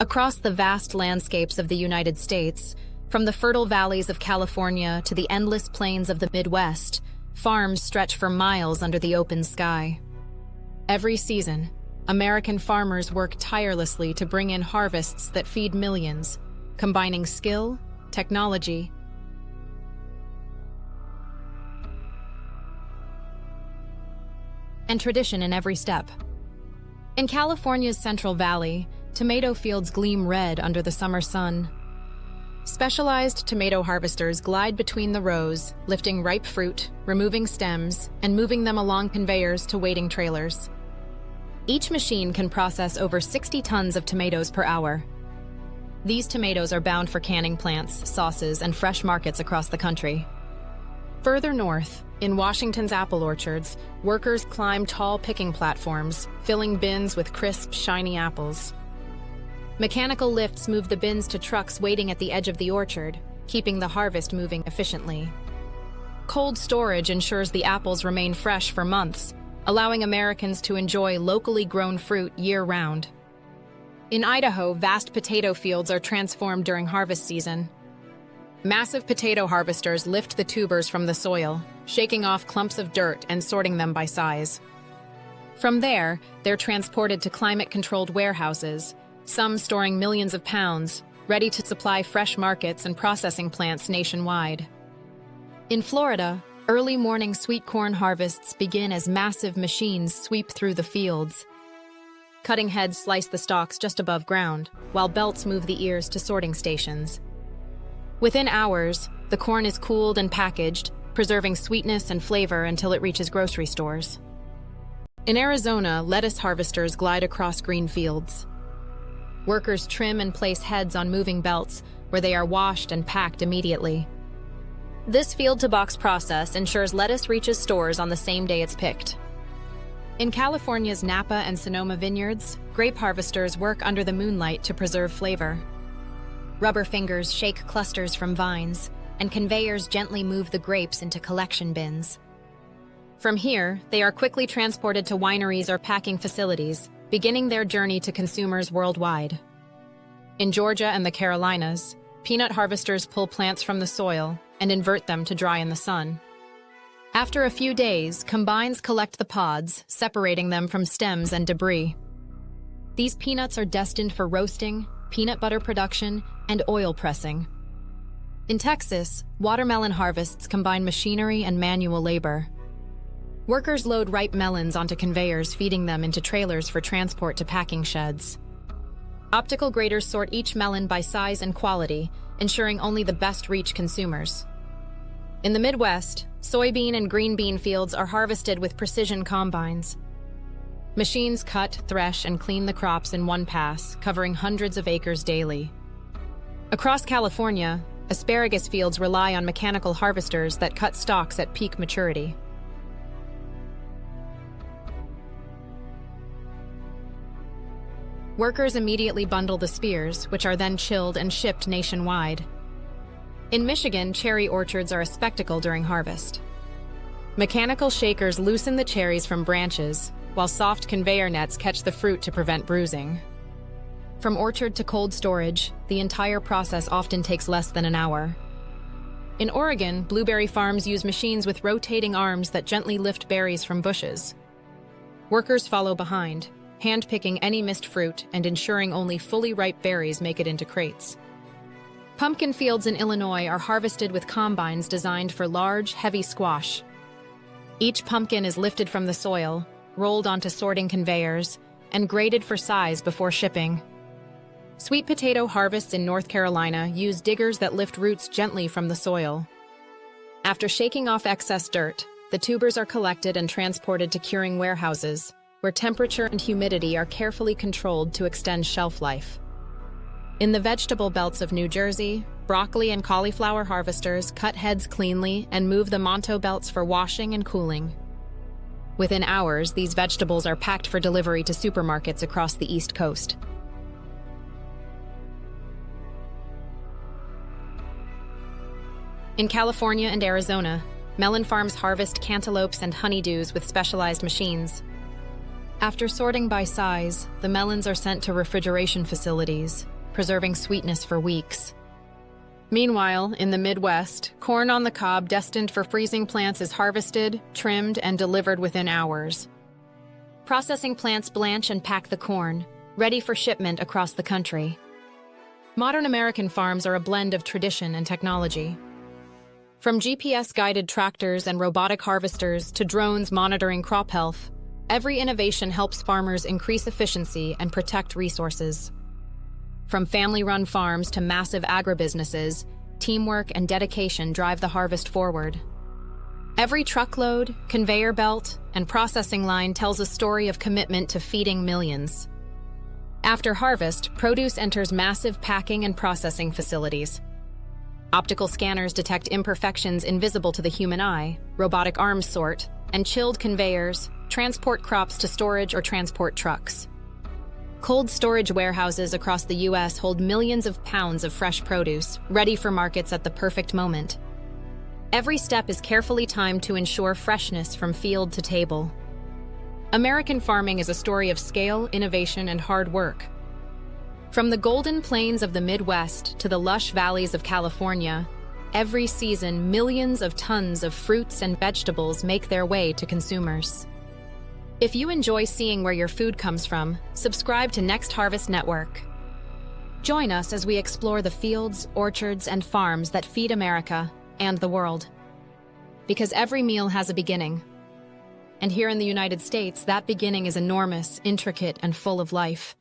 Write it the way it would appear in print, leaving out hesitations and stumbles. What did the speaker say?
Across the vast landscapes of the United States, from the fertile valleys of California to the endless plains of the Midwest, farms stretch for miles under the open sky. Every season, American farmers work tirelessly to bring in harvests that feed millions, combining skill, technology, and tradition in every step. In California's Central Valley, tomato fields gleam red under the summer sun. Specialized tomato harvesters glide between the rows, lifting ripe fruit, removing stems, and moving them along conveyors to waiting trailers. Each machine can process over 60 tons of tomatoes per hour. These tomatoes are bound for canning plants, sauces, and fresh markets across the country. Further north, in Washington's apple orchards, workers climb tall picking platforms, filling bins with crisp, shiny apples. Mechanical lifts move the bins to trucks waiting at the edge of the orchard, keeping the harvest moving efficiently. Cold storage ensures the apples remain fresh for months, allowing Americans to enjoy locally grown fruit year-round. In Idaho, vast potato fields are transformed during harvest season. Massive potato harvesters lift the tubers from the soil, shaking off clumps of dirt and sorting them by size. From there, they're transported to climate-controlled warehouses, some storing millions of pounds, ready to supply fresh markets and processing plants nationwide. In Florida, early morning sweet corn harvests begin as massive machines sweep through the fields. Cutting heads slice the stalks just above ground, while belts move the ears to sorting stations. Within hours, the corn is cooled and packaged, preserving sweetness and flavor until it reaches grocery stores. In Arizona, lettuce harvesters glide across green fields. Workers trim and place heads on moving belts, where they are washed and packed immediately. This field-to-box process ensures lettuce reaches stores on the same day it's picked. In California's Napa and Sonoma vineyards, grape harvesters work under the moonlight to preserve flavor. Rubber fingers shake clusters from vines, and conveyors gently move the grapes into collection bins. From here, they are quickly transported to wineries or packing facilities, beginning their journey to consumers worldwide. In Georgia and the Carolinas, peanut harvesters pull plants from the soil and invert them to dry in the sun. After a few days, combines collect the pods, separating them from stems and debris. These peanuts are destined for roasting, peanut butter production, and oil pressing. In Texas, watermelon harvests combine machinery and manual labor. Workers load ripe melons onto conveyors, feeding them into trailers for transport to packing sheds. Optical graders sort each melon by size and quality, ensuring only the best reach consumers. In the Midwest, soybean and green bean fields are harvested with precision combines. Machines cut, thresh, and clean the crops in one pass, covering hundreds of acres daily. Across California, asparagus fields rely on mechanical harvesters that cut stalks at peak maturity. Workers immediately bundle the spears, which are then chilled and shipped nationwide. In Michigan, cherry orchards are a spectacle during harvest. Mechanical shakers loosen the cherries from branches, while soft conveyor nets catch the fruit to prevent bruising. From orchard to cold storage, the entire process often takes less than an hour. In Oregon, blueberry farms use machines with rotating arms that gently lift berries from bushes. Workers follow behind, hand-picking any missed fruit and ensuring only fully ripe berries make it into crates. Pumpkin fields in Illinois are harvested with combines designed for large, heavy squash. Each pumpkin is lifted from the soil, rolled onto sorting conveyors, and graded for size before shipping. Sweet potato harvests in North Carolina use diggers that lift roots gently from the soil. After shaking off excess dirt, the tubers are collected and transported to curing warehouses, where temperature and humidity are carefully controlled to extend shelf life. In the vegetable belts of New Jersey, broccoli and cauliflower harvesters cut heads cleanly and move the Monto belts for washing and cooling. Within hours, these vegetables are packed for delivery to supermarkets across the East Coast. In California and Arizona, melon farms harvest cantaloupes and honeydews with specialized machines. After sorting by size, the melons are sent to refrigeration facilities, preserving sweetness for weeks. Meanwhile, in the Midwest, corn on the cob destined for freezing plants is harvested, trimmed, and delivered within hours. Processing plants blanch and pack the corn, ready for shipment across the country. Modern American farms are a blend of tradition and technology. From GPS-guided tractors and robotic harvesters to drones monitoring crop health, every innovation helps farmers increase efficiency and protect resources. From family-run farms to massive agribusinesses, teamwork and dedication drive the harvest forward. Every truckload, conveyor belt, and processing line tells a story of commitment to feeding millions. After harvest, produce enters massive packing and processing facilities. Optical scanners detect imperfections invisible to the human eye, robotic arms sort, and chilled conveyors transport crops to storage or transport trucks. Cold storage warehouses across the U.S. hold millions of pounds of fresh produce, ready for markets at the perfect moment. Every step is carefully timed to ensure freshness from field to table. American farming is a story of scale, innovation, and hard work. From the golden plains of the Midwest to the lush valleys of California, every season millions of tons of fruits and vegetables make their way to consumers. If you enjoy seeing where your food comes from, subscribe to Next Harvest Network. Join us as we explore the fields, orchards, and farms that feed America and the world. Because every meal has a beginning. And here in the United States, that beginning is enormous, intricate, and full of life.